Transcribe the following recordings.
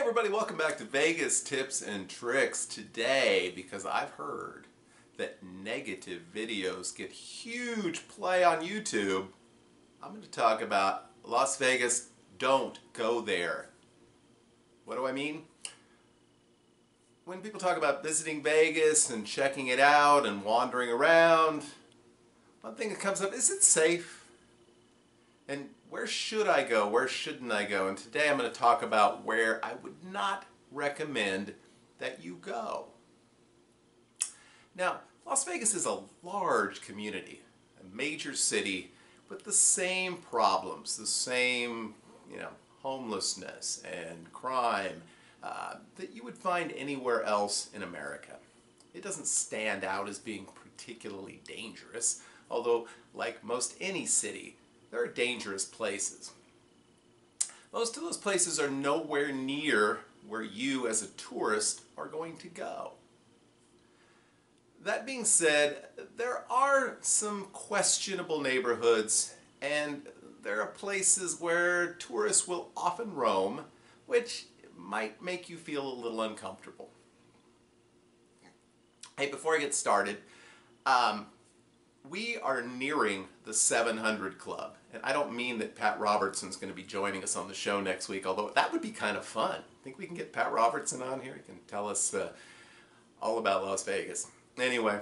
Everybody, welcome back to Vegas Tips and Tricks. Today, because I've heard that negative videos get huge play on YouTube, I'm going to talk about Las Vegas. Don't go there. What do I mean? When people talk about visiting Vegas and checking it out and wandering around, one thing that comes up, is it safe? And where should I go? Where shouldn't I go? And today I'm going to talk about where I would not recommend that you go. Now, Las Vegas is a large community, a major city with the same problems, the same, homelessness and crime that you would find anywhere else in America. It doesn't stand out as being particularly dangerous, although like most any city, there are dangerous places. Most of those places are nowhere near where you as a tourist are going to go. That being said, there are some questionable neighborhoods, and there are places where tourists will often roam, which might make you feel a little uncomfortable. Hey, before I get started, we are nearing the 700 Club, and I don't mean that Pat Robertson's going to be joining us on the show next week, although that would be kind of fun. I think we can get Pat Robertson on here. He can tell us all about Las Vegas. Anyway,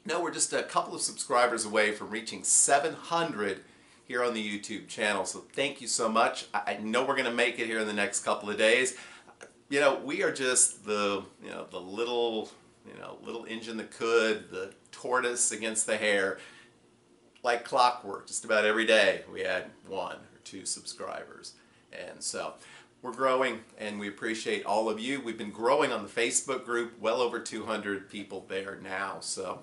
no, we're just a couple of subscribers away from reaching 700 here on the YouTube channel, so thank you so much. I know we're going to make it here in the next couple of days. We are just the little engine that could, the tortoise against the hare. Like clockwork, just about every day we had 1 or 2 subscribers. And so we're growing, and we appreciate all of you. We've been growing on the Facebook group, well over 200 people there now. So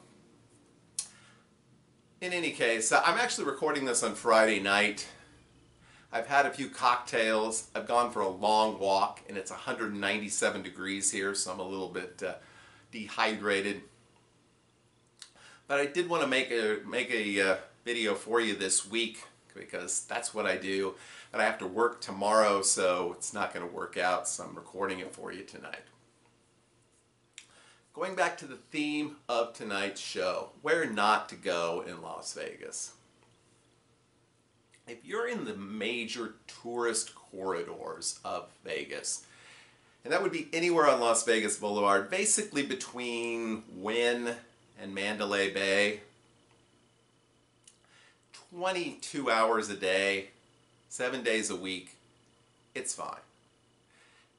in any case, I'm actually recording this on Friday night. I've had a few cocktails. I've gone for a long walk, and it's 197 degrees here, so I'm a little bit dehydrated. But I did want to make a video for you this week, because that's what I do. And I have to work tomorrow, so it's not going to work out, so I'm recording it for you tonight. Going back to the theme of tonight's show, where not to go in Las Vegas. If you're in the major tourist corridors of Vegas, and that would be anywhere on Las Vegas Boulevard, basically between Wynn and Mandalay Bay, 22 hours a day, 7 days a week, it's fine.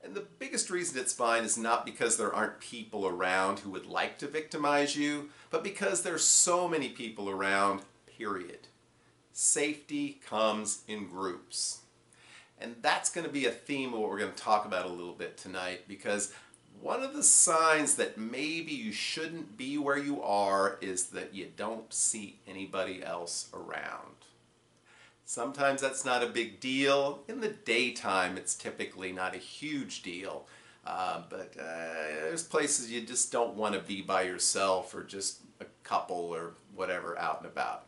And the biggest reason it's fine is not because there aren't people around who would like to victimize you, but because there's so many people around, period. Safety comes in groups. And that's going to be a theme of what we're going to talk about a little bit tonight, because one of the signs that maybe you shouldn't be where you are is that you don't see anybody else around. Sometimes that's not a big deal. In the daytime, it's typically not a huge deal. But there's places you just don't want to be by yourself, or just a couple or whatever out and about.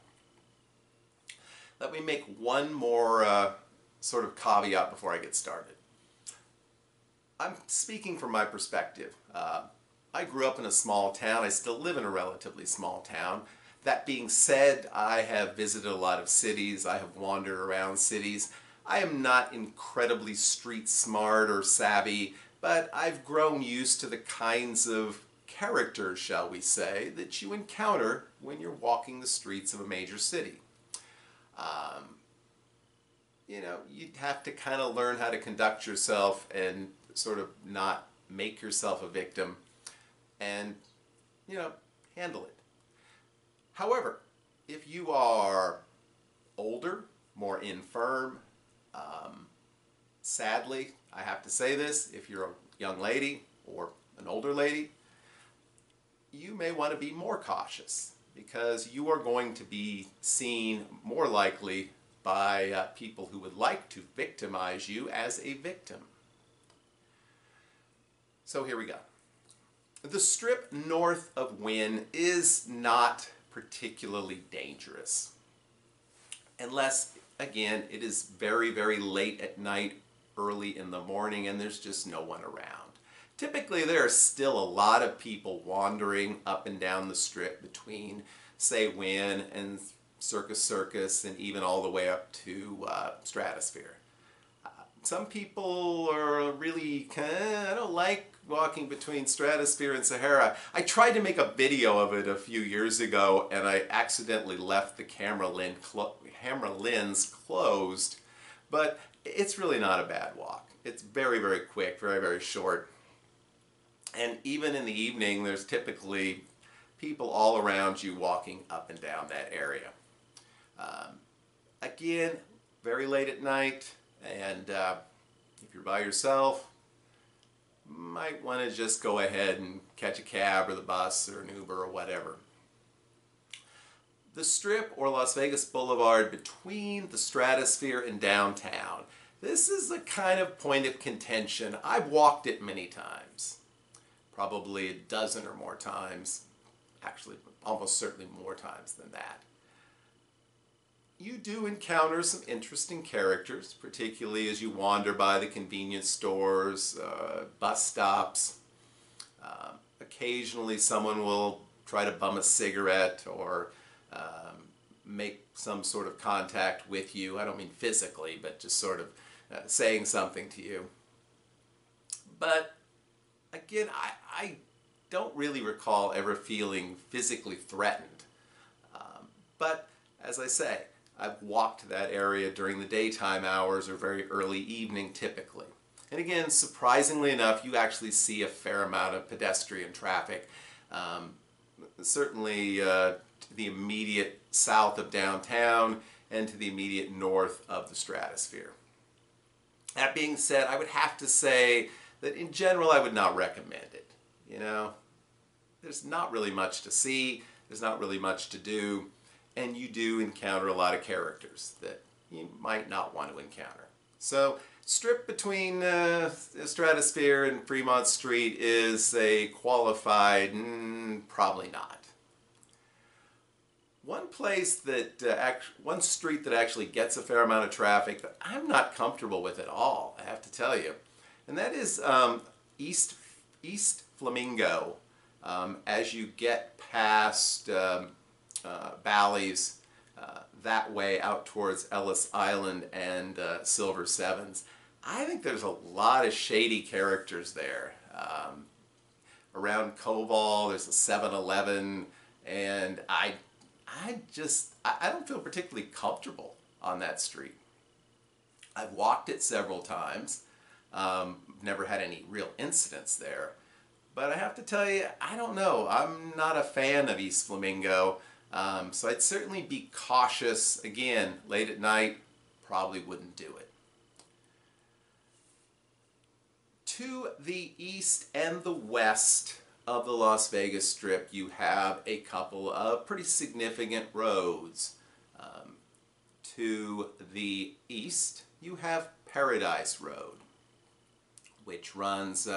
Let me make one more sort of caveat before I get started. I'm speaking from my perspective. I grew up in a small town. I still live in a relatively small town. That being said, I have visited a lot of cities. I have wandered around cities. I am not incredibly street smart or savvy, but I've grown used to the kinds of characters, shall we say, that you encounter when you're walking the streets of a major city. You'd have to kind of learn how to conduct yourself and sort of not make yourself a victim, and handle it. However, if you are older, more infirm, sadly, I have to say this, if you're a young lady or an older lady, you may want to be more cautious, because you are going to be seen more likely by people who would like to victimize you as a victim. So here we go. The strip north of Wynn is not particularly dangerous, unless, again, it is very, very late at night early in the morning and there's just no one around. Typically there are still a lot of people wandering up and down the strip between, say, Wynn and Circus and even all the way up to Stratosphere. Some people are really I don't like walking between Stratosphere and Sahara. I tried to make a video of it a few years ago and I accidentally left the camera lens closed, but it's really not a bad walk. It's very, very quick, very, very short. And even in the evening, there's typically people all around you walking up and down that area. Again, very late at night, and if you're by yourself, might want to just go ahead and catch a cab or the bus or an Uber or whatever. The Strip, or Las Vegas Boulevard, between the Stratosphere and downtown. This is a kind of point of contention. I've walked it many times. Probably a dozen or more times. Actually, almost certainly more times than that. You do encounter some interesting characters, particularly as you wander by the convenience stores, bus stops. Occasionally someone will try to bum a cigarette or make some sort of contact with you. I don't mean physically, but just sort of saying something to you. But again, I don't really recall ever feeling physically threatened. But as I say, I've walked that area during the daytime hours or very early evening typically. And again, surprisingly enough, you actually see a fair amount of pedestrian traffic. Certainly to the immediate south of downtown and to the immediate north of the Stratosphere. That being said, I would have to say that in general I would not recommend it. You know, there's not really much to see, there's not really much to do, and you do encounter a lot of characters that you might not want to encounter. So, Strip between Stratosphere and Fremont Street is a qualified probably not. One place that, one street that actually gets a fair amount of traffic that I'm not comfortable with at all, I have to tell you, and that is East Flamingo. As you get past Bally's that way out towards Ellis Island and Silver Sevens, I think there's a lot of shady characters there. Around Koval, there's a 7-Eleven, and I don't feel particularly comfortable on that street. I've walked it several times. Never had any real incidents there. But I have to tell you, I don't know. I'm not a fan of East Flamingo. So I'd certainly be cautious. Again, late at night, probably wouldn't do it. To the east and the west of the Las Vegas Strip, you have a couple of pretty significant roads. To the east, you have Paradise Road, which runs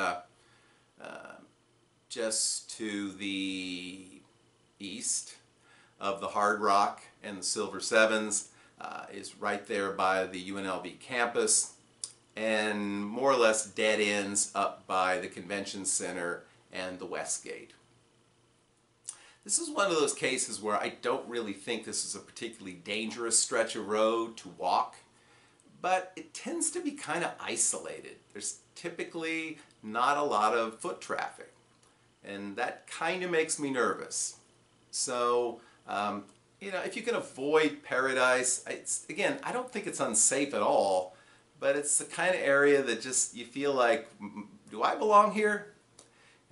just to the east of the Hard Rock and the Silver Sevens, is right there by the UNLV campus, and more or less dead ends up by the Convention Center and the West Gate. This is one of those cases where I don't really think this is a particularly dangerous stretch of road to walk, but it tends to be kind of isolated. There's typically not a lot of foot traffic, and that kind of makes me nervous. So, you know, if you can avoid Paradise, again, I don't think it's unsafe at all, but it's the kind of area that just, you feel like, do I belong here?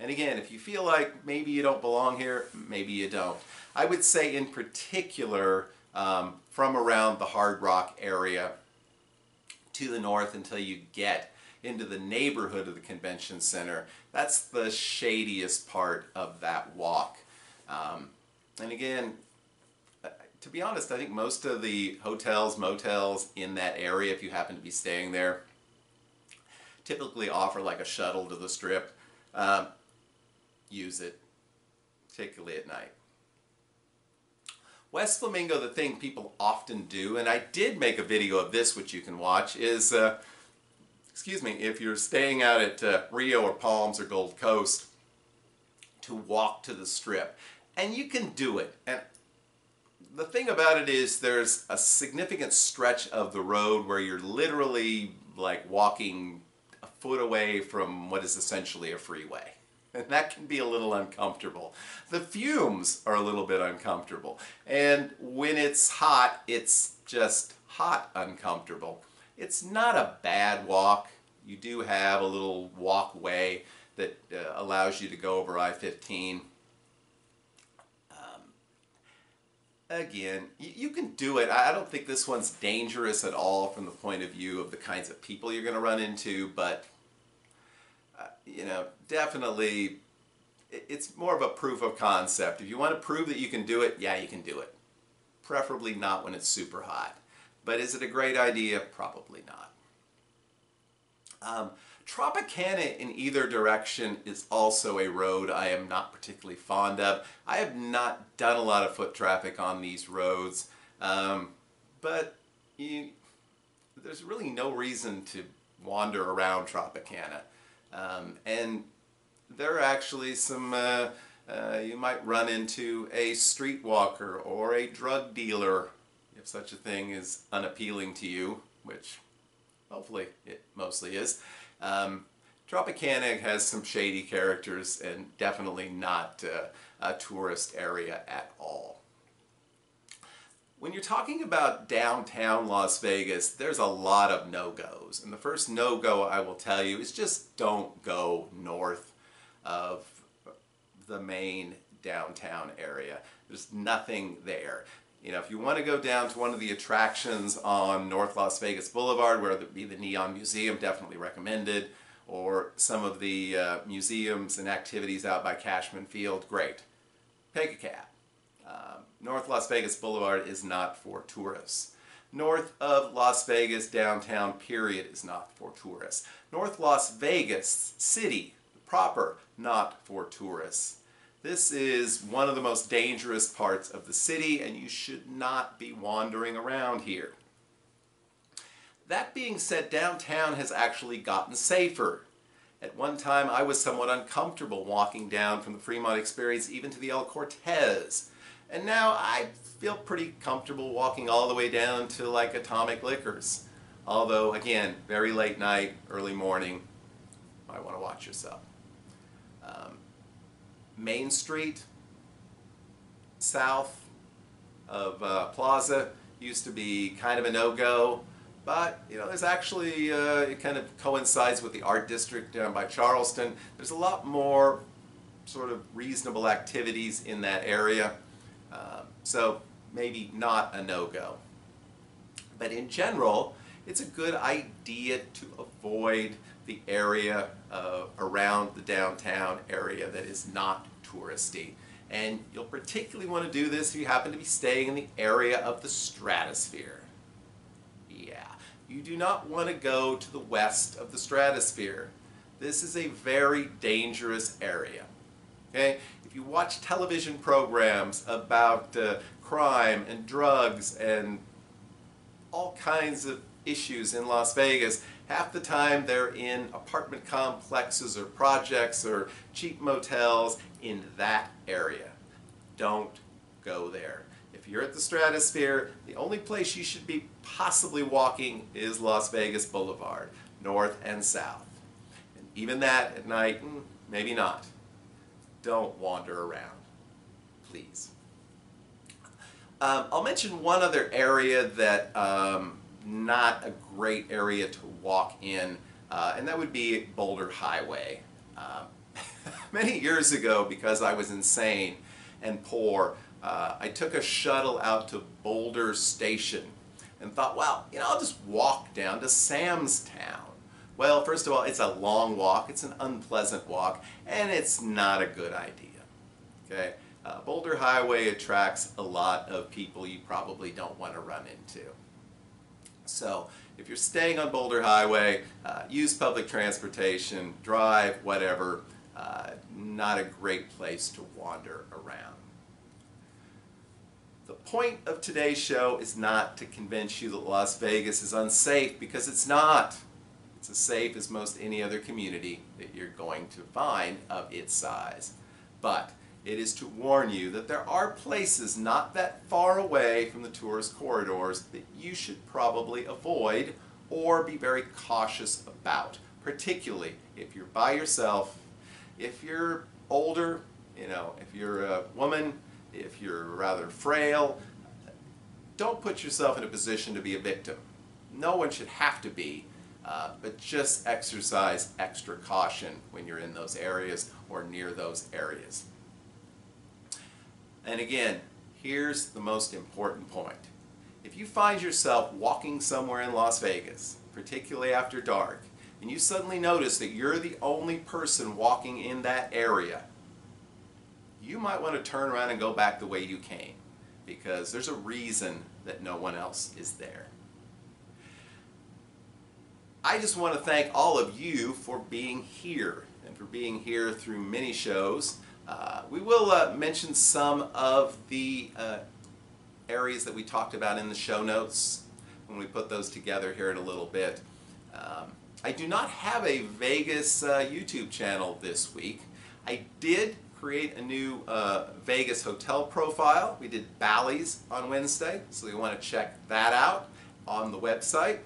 And again, if you feel like maybe you don't belong here, maybe you don't. I would say in particular, from around the Hard Rock area to the north until you get into the neighborhood of the Convention Center, that's the shadiest part of that walk. And again, to be honest, I think most of the hotels, motels in that area, if you happen to be staying there, typically offer like a shuttle to the Strip. Use it, particularly at night. West Flamingo, the thing people often do, and I did make a video of this which you can watch, is excuse me, if you're staying out at Rio or Palms or Gold Coast, to walk to the Strip. And you can do it. And the thing about it is there's a significant stretch of the road where you're literally like walking a foot away from what is essentially a freeway. And that can be a little uncomfortable. The fumes are a little bit uncomfortable. And when it's hot, it's just hot uncomfortable. It's not a bad walk. You do have a little walkway that allows you to go over I-15. Again, you can do it. I don't think this one's dangerous at all from the point of view of the kinds of people you're going to run into, but you know, definitely it's more of a proof of concept. If you want to prove that you can do it, yeah, you can do it. Preferably not when it's super hot. But is it a great idea? Probably not. Tropicana in either direction is also a road I am not particularly fond of. I have not done a lot of foot traffic on these roads, but there's really no reason to wander around Tropicana. And there are actually some, you might run into a streetwalker or a drug dealer, if such a thing is unappealing to you, which hopefully it mostly is. Tropicana has some shady characters and definitely not a tourist area at all. When you're talking about downtown Las Vegas, there's a lot of no-goes. And the first no-go I will tell you is just don't go north of the main downtown area. There's nothing there. You know, if you want to go down to one of the attractions on North Las Vegas Boulevard, whether it be the Neon Museum, definitely recommended, or some of the museums and activities out by Cashman Field, great. Take a cab. North Las Vegas Boulevard is not for tourists. North of Las Vegas downtown, period, is not for tourists. North Las Vegas City, proper, not for tourists. This is one of the most dangerous parts of the city, and you should not be wandering around here. That being said, downtown has actually gotten safer. At one time, I was somewhat uncomfortable walking down from the Fremont Experience even to the El Cortez. And now I feel pretty comfortable walking all the way down to like Atomic Liquors. Although, again, very late night, early morning, you might want to watch yourself. Main Street, south of Plaza, used to be kind of a no-go, but you know, there's actually, it kind of coincides with the art district down by Charleston. There's a lot more sort of reasonable activities in that area, so maybe not a no-go. But in general, it's a good idea to avoid the area around the downtown area that is not touristy. And you'll particularly want to do this if you happen to be staying in the area of the Stratosphere. Yeah, you do not want to go to the west of the Stratosphere. This is a very dangerous area. Okay? If you watch television programs about crime and drugs and all kinds of issues in Las Vegas, half the time they're in apartment complexes or projects or cheap motels in that area. Don't go there. If you're at the Stratosphere, the only place you should be possibly walking is Las Vegas Boulevard, north and south. And even that at night, maybe not. Don't wander around, please. I'll mention one other area that not a great area to walk in, and that would be Boulder Highway. Many years ago, because I was insane and poor, I took a shuttle out to Boulder Station and thought, well, you know, I'll just walk down to Sam's Town. Well, first of all, it's a long walk, it's an unpleasant walk, and it's not a good idea. Okay? Boulder Highway attracts a lot of people you probably don't want to run into. So, if you're staying on Boulder Highway, use public transportation, drive, whatever. Not a great place to wander around. The point of today's show is not to convince you that Las Vegas is unsafe, because it's not. It's as safe as most any other community that you're going to find of its size. But it is to warn you that there are places not that far away from the tourist corridors that you should probably avoid or be very cautious about, particularly if you're by yourself, if you're older, if you're a woman, if you're rather frail. Don't put yourself in a position to be a victim. No one should have to be, but just exercise extra caution when you're in those areas or near those areas. And again, here's the most important point. If you find yourself walking somewhere in Las Vegas, particularly after dark, and you suddenly notice that you're the only person walking in that area, you might want to turn around and go back the way you came, because there's a reason that no one else is there. I just want to thank all of you for being here and for being here through many shows. We will mention some of the areas that we talked about in the show notes when we put those together here in a little bit. I do not have a Vegas YouTube channel this week. I did create a new Vegas hotel profile. We did Bally's on Wednesday, so you want to check that out on the website.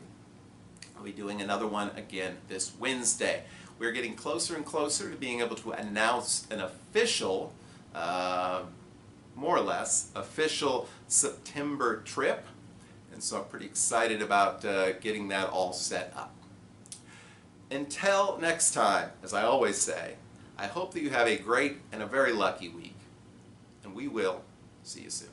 I'll be doing another one again this Wednesday. We're getting closer and closer to being able to announce an official, more or less, official September trip. And so I'm pretty excited about getting that all set up. Until next time, as I always say, I hope that you have a great and a very lucky week. And we will see you soon.